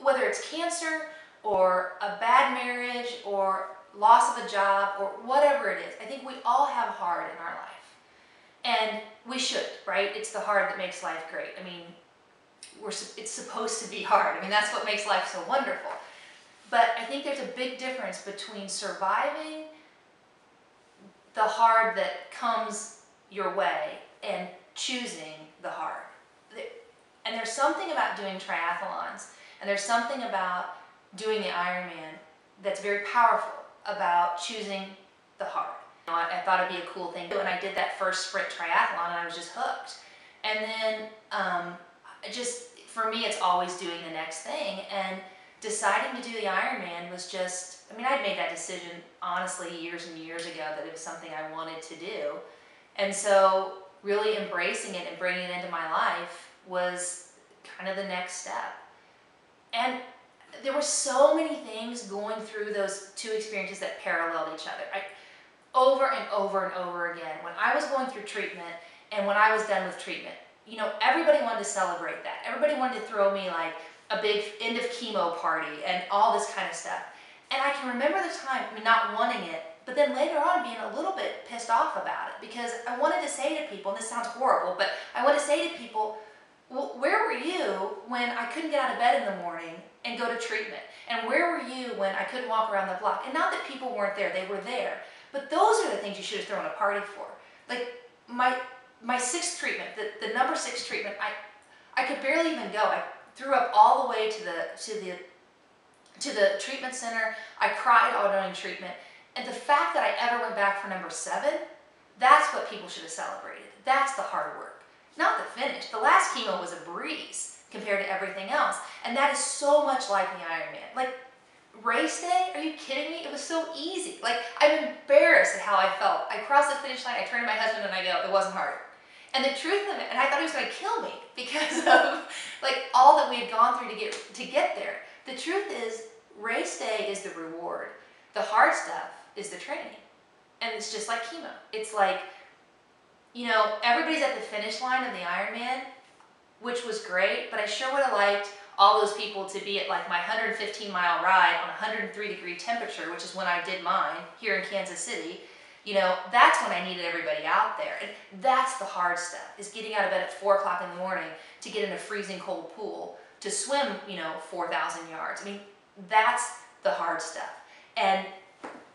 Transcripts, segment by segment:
whether it's cancer or a bad marriage or loss of a job or whatever it is, I think we all have hard in our life. And we should, right? It's the hard that makes life great. I mean, it's supposed to be hard. I mean, that's what makes life so wonderful. But I think there's a big difference between surviving the hard that comes your way and choosing the hard. And there's something about doing triathlons, and there's something about doing the Ironman that's very powerful about choosing the hard. You know, I thought it'd be a cool thing. When I did that first sprint triathlon, and I was just hooked. And then for me, it's always doing the next thing. And deciding to do the Ironman was just, I mean, I'd made that decision, honestly, years and years ago that it was something I wanted to do. And so really embracing it and bringing it into my life was kind of the next step. And there were so many things going through those two experiences that paralleled each other. Over and over and over again, when I was going through treatment and when I was done with treatment, you know, everybody wanted to celebrate that. Everybody wanted to throw me like a big end of chemo party and all this kind of stuff. And I can remember the time, I mean, not wanting it, but then later on being a little bit pissed off about it, because I wanted to say to people, and this sounds horrible, but I want to say to people, well, where were you when I couldn't get out of bed in the morning and go to treatment? And where were you when I couldn't walk around the block? And not that people weren't there, they were there. But those are the things you should have thrown a party for. Like my sixth treatment, the number 6 treatment, I could barely even go. I threw up all the way to the treatment center. I cried all during treatment. And the fact that I ever went back for number 7, that's what people should have celebrated. That's the hard work, not the finish. The last chemo was a breeze compared to everything else. And that is so much like the Ironman. Like, race day? Are you kidding me? It was so easy. Like, I'm embarrassed at how I felt. I crossed the finish line, I turned to my husband and I go, it wasn't hard. And the truth of it, and I thought he was going to kill me because of like all that we had gone through to get there. The truth is, race day is the reward. The hard stuff is the training. And it's just like chemo. It's like, you know, everybody's at the finish line of the Ironman, which was great, but I sure would have liked all those people to be at like my 115-mile ride on 103-degree temperature, which is when I did mine here in Kansas City. You know, that's when I needed everybody out there. And that's the hard stuff, is getting out of bed at 4 o'clock in the morning to get in a freezing cold pool, to swim, you know, 4,000 yards. I mean, that's the hard stuff. And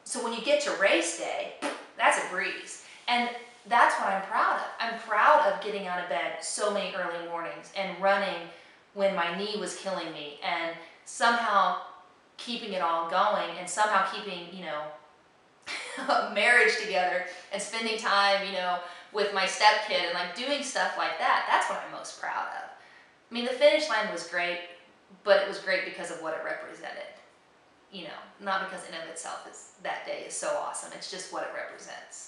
so when you get to race day, that's a breeze. And that's what I'm proud of. I'm proud of getting out of bed so many early mornings and running when my knee was killing me, and somehow keeping it all going, and somehow keeping, you know, a marriage together and spending time, you know, with my stepkid and like doing stuff like that. That's what I'm most proud of. I mean, the finish line was great, but it was great because of what it represented. You know, not because in and of itself that day is so awesome. It's just what it represents.